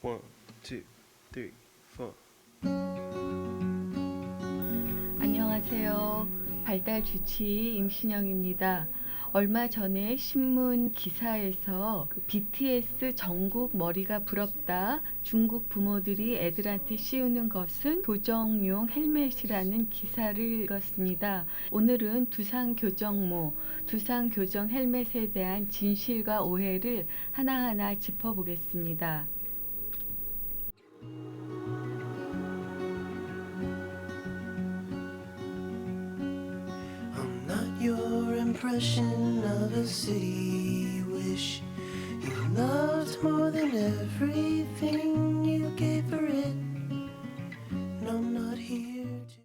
One, two, three, four. 안녕하세요. 발달 주치 임신영입니다. 얼마 전에 신문 기사에서 BTS 전국 머리가 부럽다. 중국 부모들이 애들한테 씌우는 것은 교정용 헬멧이라는 기사를 읽었습니다. 오늘은 두상 교정모, 두상 교정 헬멧에 대한 진실과 오해를 하나하나 짚어보겠습니다. I'm not your impression of a city you wish you loved more than everything you gave for it. And I'm not here to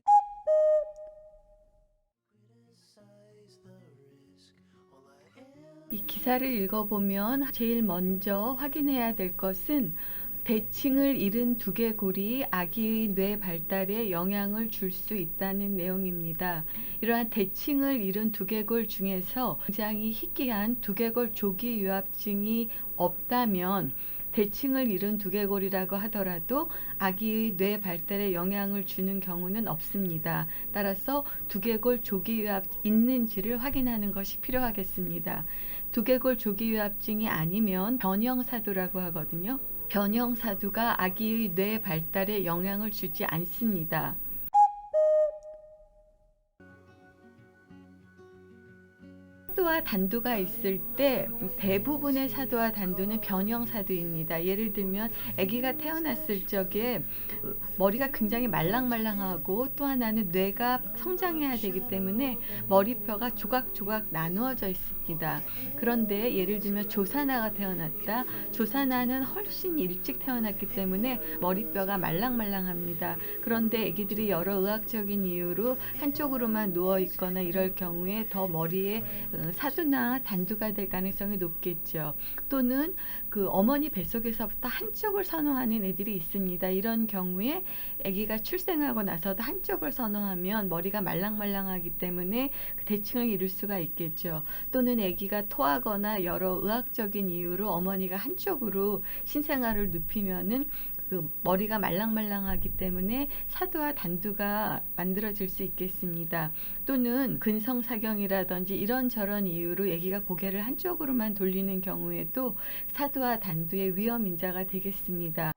criticize the risk. All I am. 이 기사를 읽어보면 제일 먼저 확인해야 될 것은 대칭을 잃은 두개골이 아기의 뇌 발달에 영향을 줄 수 있다는 내용입니다. 이러한 대칭을 잃은 두개골 중에서 굉장히 희귀한 두개골 조기 유합증이 없다면 대칭을 잃은 두개골이라고 하더라도 아기의 뇌 발달에 영향을 주는 경우는 없습니다. 따라서 두개골 조기 유합 있는지를 확인하는 것이 필요하겠습니다. 두개골 조기 유합증이 아니면 변형사두라고 하거든요. 변형사두가 아기의 뇌 발달에 영향을 주지 않습니다. 사두와 단두가 있을 때 대부분의 사두와 단두는 변형사두입니다. 예를 들면 아기가 태어났을 적에 머리가 굉장히 말랑말랑하고 또 하나는 뇌가 성장해야 되기 때문에 머리뼈가 조각조각 나누어져 있습니다. 그런데 예를 들면 조사나가 태어났다. 조사나는 훨씬 일찍 태어났기 때문에 머리뼈가 말랑말랑합니다. 그런데 아기들이 여러 의학적인 이유로 한쪽으로만 누워 있거나 이럴 경우에 더 머리에 사두나 단두가 될 가능성이 높겠죠. 또는 그 어머니 뱃속에서부터 한쪽을 선호하는 애들이 있습니다. 이런 경우에 아기가 출생하고 나서도 한쪽을 선호하면 머리가 말랑말랑하기 때문에 대칭을 이룰 수가 있겠죠. 또는 아기가 토하거나 여러 의학적인 이유로 어머니가 한쪽으로 신생아를 눕히면은 그 머리가 말랑말랑하기 때문에 사두와 단두가 만들어질 수 있겠습니다. 또는 근성사경이라든지 이런저런 이유로 아기가 고개를 한쪽으로만 돌리는 경우에도 사두와 단두의 위험 인자가 되겠습니다.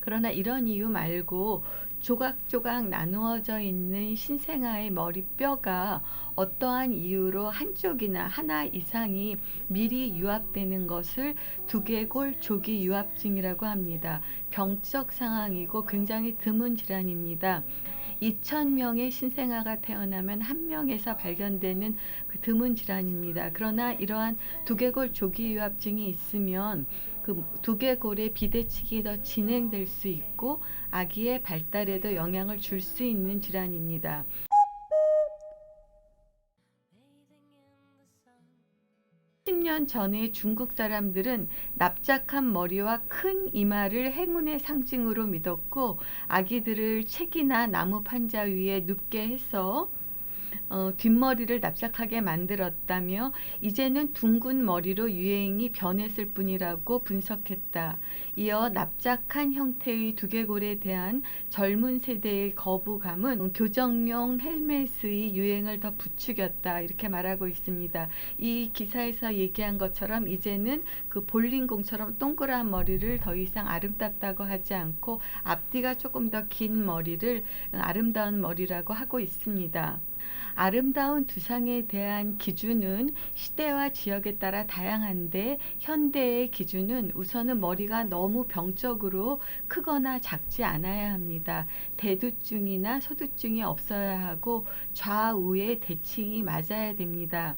그러나 이런 이유 말고 조각조각 나누어져 있는 신생아의 머리뼈가 어떠한 이유로 한쪽이나 하나 이상이 미리 유합되는 것을 두개골 조기 유합증이라고 합니다. 병적 상황이고 굉장히 드문 질환입니다. 2,000명의 신생아가 태어나면 1명에서 발견되는 그 드문 질환입니다. 그러나 이러한 두개골 조기 유합증이 있으면 그 두개골의 비대칭이 더 진행될 수 있고 아기의 발달에도 영향을 줄 수 있는 질환입니다. 10년 전에 중국 사람들은 납작한 머리와 큰 이마를 행운의 상징으로 믿었고 아기들을 책이나 나무 판자 위에 눕게 해서 뒷머리를 납작하게 만들었다며 이제는 둥근 머리로 유행이 변했을 뿐이라고 분석했다. 이어 납작한 형태의 두개골에 대한 젊은 세대의 거부감은 교정용 헬멧의 유행을 더 부추겼다. 이렇게 말하고 있습니다. 이 기사에서 얘기한 것처럼 이제는 그 볼링공처럼 동그란 머리를 더 이상 아름답다고 하지 않고 앞뒤가 조금 더 긴 머리를 아름다운 머리라고 하고 있습니다. 아름다운 두상에 대한 기준은 시대와 지역에 따라 다양한데 현대의 기준은 우선은 머리가 너무 병적으로 크거나 작지 않아야 합니다. 대두증이나 소두증이 없어야 하고 좌우의 대칭이 맞아야 됩니다.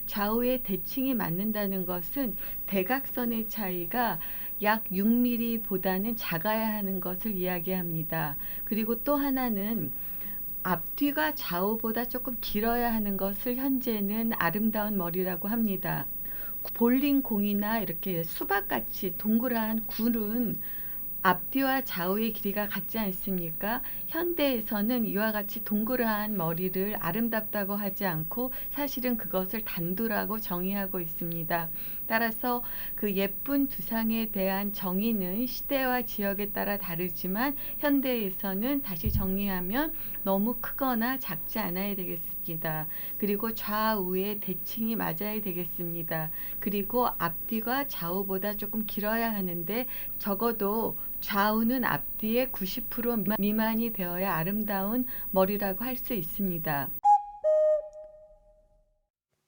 좌우의 대칭이 맞는다는 것은 대각선의 차이가 약 6mm보다는 작아야 하는 것을 이야기합니다. 그리고 또 하나는 앞뒤가 좌우보다 조금 길어야 하는 것을 현재는 아름다운 머리라고 합니다. 볼링 공이나 이렇게 수박같이 동그란 굴은 앞뒤와 좌우의 길이가 같지 않습니까? 현대에서는 이와 같이 동그란 머리를 아름답다고 하지 않고 사실은 그것을 단두라고 정의하고 있습니다. 따라서 그 예쁜 두상에 대한 정의는 시대와 지역에 따라 다르지만 현대에서는 다시 정리하면 너무 크거나 작지 않아야 되겠습니다. 그리고 좌우의 대칭이 맞아야 되겠습니다. 그리고 앞뒤가 좌우보다 조금 길어야 하는데 적어도 좌우는 앞뒤의 90% 미만이 되어야 아름다운 머리라고 할 수 있습니다.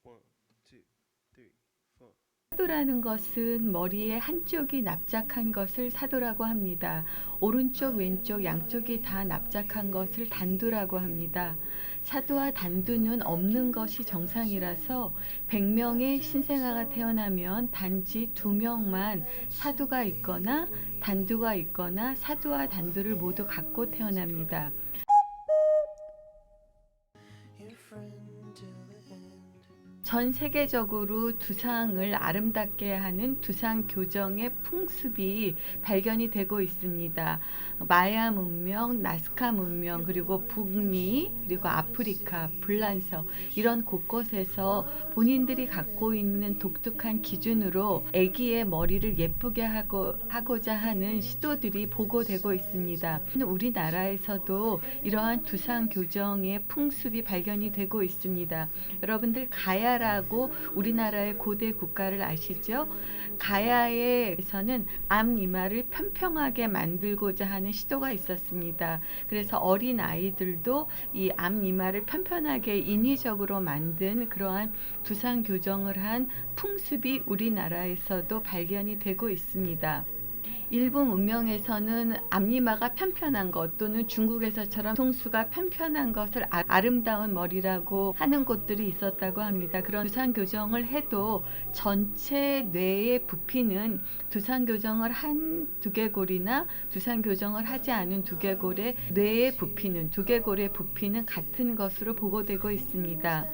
1, 2, 3, 4. 사도라는 것은 머리의 한쪽이 납작한 것을 사도라고 합니다. 오른쪽, 왼쪽 양쪽이 다 납작한 것을 단두라고 합니다. 사도와 단두는 없는 것이 정상이라서 100명의 신생아가 태어나면 단지 2명만 사두가 있거나 단두가 있거나 사두와 단두를 모두 갖고 태어납니다. your friend till the end. 전 세계적으로 두상을 아름답게 하는 두상 교정의 풍습이 발견이 되고 있습니다. 마야 문명, 나스카 문명, 그리고 북미, 그리고 아프리카, 불란서 이런 곳곳에서 본인들이 갖고 있는 독특한 기준으로 아기의 머리를 예쁘게 하고자 하는 시도들이 보고되고 있습니다. 우리나라에서도 이러한 두상 교정의 풍습이 발견이 되고 있습니다. 여러분들 가야라고 우리나라의 고대 국가를 아시죠? 가야에서는 앞 이마를 평평하게 만들고자 하는 시도가 있었습니다. 그래서 어린 아이들도 이 앞 이마를 편편하게 인위적으로 만든 그러한 두상 교정을 한 풍습이 우리나라에서도 발견이 되고 있습니다. 일부 문명에서는 앞니마가 편편한 것 또는 중국에서처럼 통수가 편편한 것을 아름다운 머리라고 하는 곳들이 있었다고 합니다. 그런 두상 교정을 해도 전체 뇌의 부피는 두상 교정을 한 두개골이나 두상 교정을 하지 않은 두개골의 뇌의 부피는 두개골의 부피는 같은 것으로 보고되고 있습니다.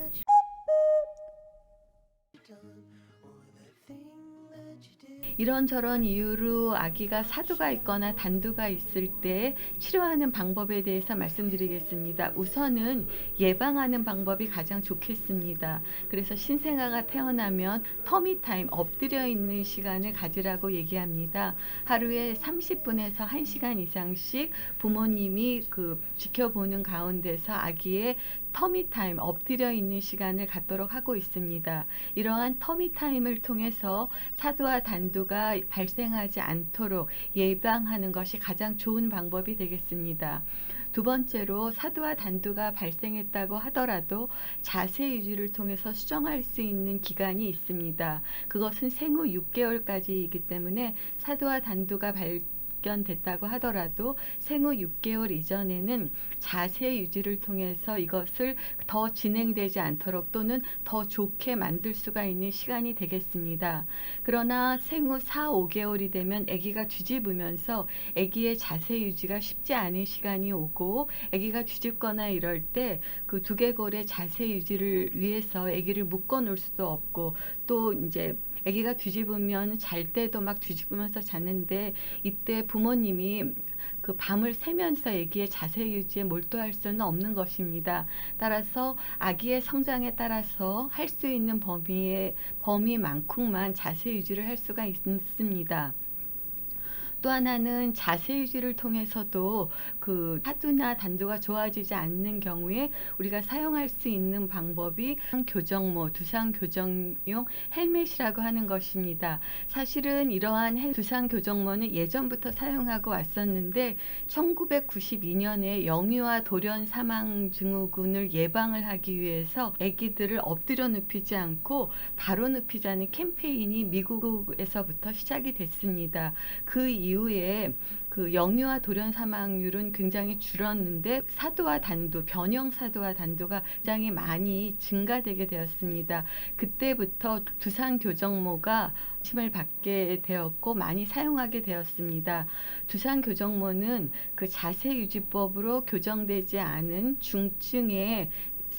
이런저런 이유로 아기가 사두가 있거나 단두가 있을 때 치료하는 방법에 대해서 말씀드리겠습니다. 우선은 예방하는 방법이 가장 좋겠습니다. 그래서 신생아가 태어나면 터미타임, 엎드려 있는 시간을 가지라고 얘기합니다. 하루에 30분에서 1시간 이상씩 부모님이 지켜보는 가운데서 아기의 터미타임, 엎드려 있는 시간을 갖도록 하고 있습니다. 이러한 터미타임을 통해서 사두와 단두가 발생하지 않도록 예방하는 것이 가장 좋은 방법이 되겠습니다. 두 번째로 사두와 단두가 발생했다고 하더라도 자세 유지를 통해서 수정할 수 있는 기간이 있습니다. 그것은 생후 6개월까지이기 때문에 사두와 단두가 발견됐다고 하더라도 생후 6개월 이전에는 자세 유지를 통해서 이것을 더 진행되지 않도록 또는 더 좋게 만들 수가 있는 시간이 되겠습니다. 그러나 생후 4, 5개월이 되면 아기가 뒤집으면서 아기의 자세 유지가 쉽지 않은 시간이 오고 아기가 뒤집거나 이럴 때 그 두개골의 자세 유지를 위해서 아기를 묶어 놓을 수도 없고 또 이제 아기가 뒤집으면 잘 때도 막 뒤집으면서 자는데 이때 부모님이 그 밤을 새면서 아기의 자세 유지에 몰두할 수는 없는 것입니다. 따라서 아기의 성장에 따라서 할 수 있는 범위만큼만 자세 유지를 할 수가 있습니다. 또 하나는 자세 유지를 통해서도 그 사두나 단두가 좋아지지 않는 경우에 우리가 사용할 수 있는 방법이 교정모, 두상 교정용 헬멧이라고 하는 것입니다. 사실은 이러한 두상 교정모는 예전부터 사용하고 왔었는데 1992년에 영유아 돌연 사망 증후군을 예방을 하기 위해서 아기들을 엎드려 눕히지 않고 바로 눕히자는 캠페인이 미국에서부터 시작이 됐습니다. 그 이후에 그 영유아 돌연 사망률은 굉장히 줄었는데 사두와 단두, 변형 사두와 단두가 굉장히 많이 증가되게 되었습니다. 그때부터 두상 교정모가 관심을 받게 되었고 많이 사용하게 되었습니다. 두상 교정모는 그 자세 유지법으로 교정되지 않은 중증의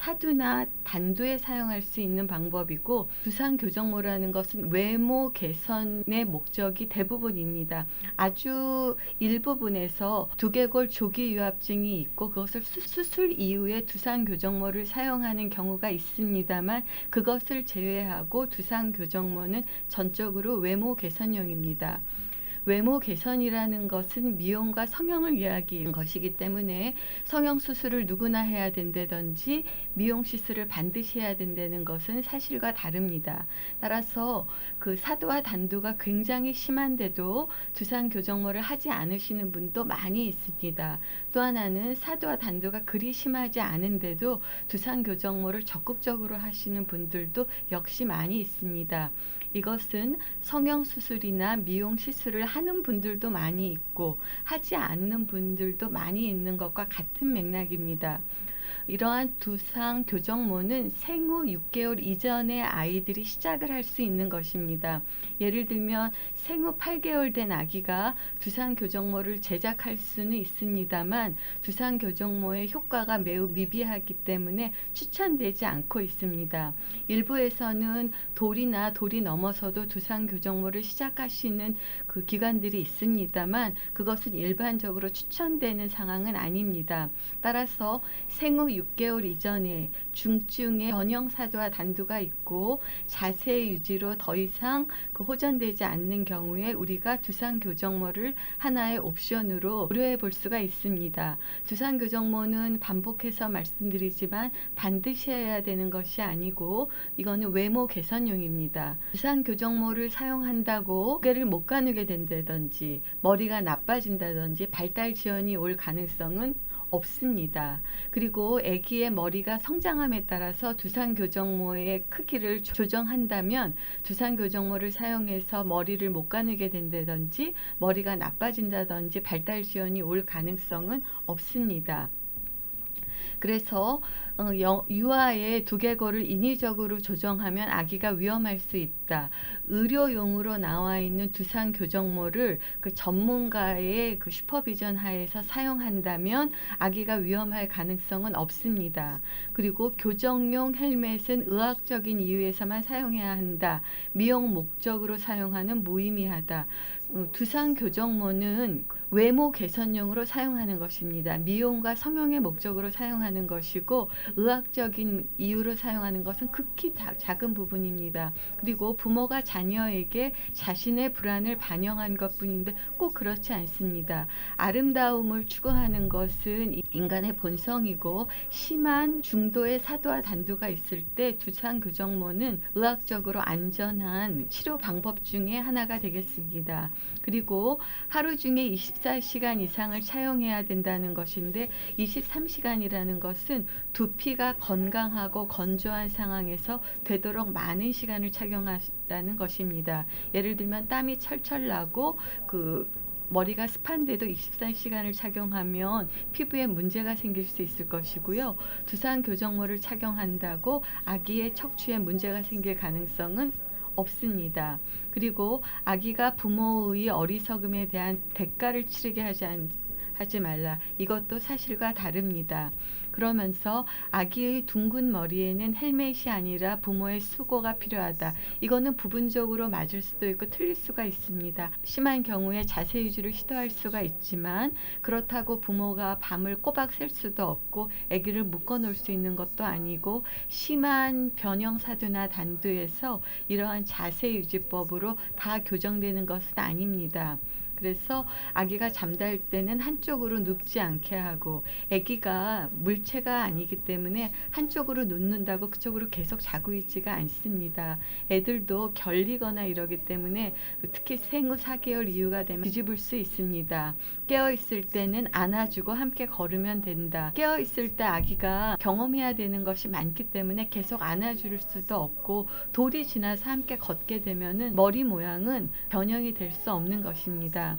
사두나 단두에 사용할 수 있는 방법이고, 두상 교정모라는 것은 외모 개선의 목적이 대부분입니다. 아주 일부분에서 두개골 조기 유합증이 있고 그것을 수술 이후에 두상 교정모를 사용하는 경우가 있습니다만, 그것을 제외하고 두상 교정모는 전적으로 외모 개선용입니다. 외모 개선이라는 것은 미용과 성형을 이야기하는 것이기 때문에 성형 수술을 누구나 해야 된다든지 미용 시술을 반드시 해야 된다는 것은 사실과 다릅니다. 따라서 그 사두와 단두가 굉장히 심한데도 두상 교정모를 하지 않으시는 분도 많이 있습니다. 또 하나는 사두와 단두가 그리 심하지 않은데도 두상 교정모를 적극적으로 하시는 분들도 역시 많이 있습니다. 이것은 성형 수술이나 미용 시술을 하는 분들도 많이 있고 하지 않는 분들도 많이 있는 것과 같은 맥락입니다. 이러한 두상 교정모는 생후 6개월 이전에 아이들이 시작을 할 수 있는 것입니다. 예를 들면 생후 8개월 된 아기가 두상 교정모를 제작할 수는 있습니다만, 두상 교정모의 효과가 매우 미비하기 때문에 추천되지 않고 있습니다. 일부에서는 돌이나 돌이 넘어서도 두상 교정모를 시작하시는 그 기관들이 있습니다만, 그것은 일반적으로 추천되는 상황은 아닙니다. 따라서 생후 6개월 이전에 중증의 변형사두와 단두가 있고 자세 유지로 더 이상 호전되지 않는 경우에 우리가 두상 교정모를 하나의 옵션으로 고려해 볼 수가 있습니다. 두상 교정모는 반복해서 말씀드리지만 반드시 해야 되는 것이 아니고 이거는 외모 개선용입니다. 두상 교정모를 사용한다고 고개를 못 가누게 된다든지 머리가 나빠진다든지 발달 지연이 올 가능성은 없습니다. 그리고 아기의 머리가 성장함에 따라서 두상 교정모의 크기를 조정한다면 두상 교정모를 사용해서 머리를 못 가누게 된다든지 머리가 나빠진다든지 발달 지연이 올 가능성은 없습니다. 그래서 유아의 두개골을 인위적으로 조정하면 아기가 위험할 수 있다. 의료용으로 나와 있는 두상 교정모를 그 전문가의 그 슈퍼비전 하에서 사용한다면 아기가 위험할 가능성은 없습니다. 그리고 교정용 헬멧은 의학적인 이유에서만 사용해야 한다. 미용 목적으로 사용하는 무의미하다. 두상 교정모는 외모 개선용으로 사용하는 것입니다. 미용과 성형의 목적으로 사용하는 것이고 의학적인 이유로 사용하는 것은 극히 작은 부분입니다. 그리고 부모가 자녀에게 자신의 불안을 반영한 것뿐인데 꼭 그렇지 않습니다. 아름다움을 추구하는 것은 인간의 본성이고 심한 중도의 사두와 단두가 있을 때 두상 교정모는 의학적으로 안전한 치료 방법 중에 하나가 되겠습니다. 그리고 하루 중에 24시간 이상을 차용해야 된다는 것인데 23시간이라는 것은 두피가 건강하고 건조한 상황에서 되도록 많은 시간을 착용하라는 것입니다. 예를 들면 땀이 철철 나고 머리가 습한데도 24시간을 착용하면 피부에 문제가 생길 수 있을 것이고요. 두상 교정모를 착용한다고 아기의 척추에 문제가 생길 가능성은 없습니다. 그리고 아기가 부모의 어리석음에 대한 대가를 치르게 하지 말라. 이것도 사실과 다릅니다. 그러면서 아기의 둥근 머리에는 헬멧이 아니라 부모의 수고가 필요하다. 이거는 부분적으로 맞을 수도 있고 틀릴 수가 있습니다. 심한 경우에 자세 유지를 시도할 수가 있지만 그렇다고 부모가 밤을 꼬박 샐 수도 없고 아기를 묶어 놓을 수 있는 것도 아니고 심한 변형사두나 단두에서 이러한 자세 유지법으로 다 교정되는 것은 아닙니다. 그래서 아기가 잠잘 때는 한쪽으로 눕지 않게 하고 아기가 물체가 아니기 때문에 한쪽으로 눕는다고 그쪽으로 계속 자고 있지가 않습니다. 애들도 결리거나 이러기 때문에 특히 생후 4개월 이후가 되면 뒤집을 수 있습니다. 깨어있을 때는 안아주고 함께 걸으면 된다. 깨어있을 때 아기가 경험해야 되는 것이 많기 때문에 계속 안아줄 수도 없고 돌이 지나서 함께 걷게 되면은 머리 모양은 변형이 될 수 없는 것입니다.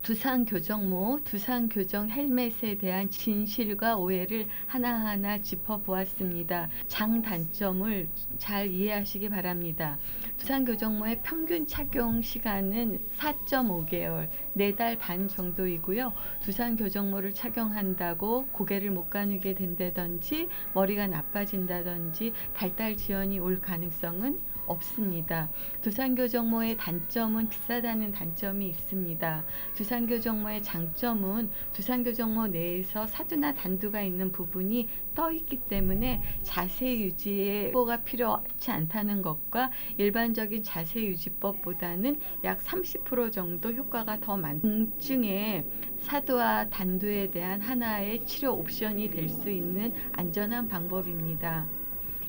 두상교정모, 두상교정 헬멧에 대한 진실과 오해를 하나하나 짚어보았습니다. 장단점을 잘 이해하시기 바랍니다. 두상교정모의 평균 착용 시간은 4.5개월, 4달 반 정도이고요. 두상교정모를 착용한다고 고개를 못 가누게 된다든지 머리가 나빠진다든지 발달지연이 올 가능성은 없습니다. 두상교정모의 단점은 비싸다는 단점이 있습니다. 두상교정모의 장점은 두상교정모 내에서 사두나 단두가 있는 부분이 떠 있기 때문에 자세 유지에 보호가 필요하지 않다는 것과 일반적인 자세 유지법보다는 약 30% 정도 효과가 더 통증에 사두와 단두에 대한 하나의 치료 옵션이 될 수 있는 안전한 방법입니다.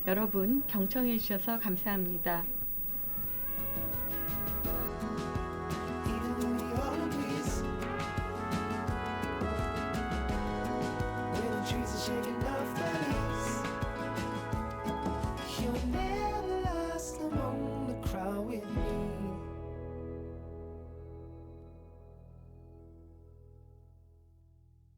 여러분 경청해 주셔서 감사합니다.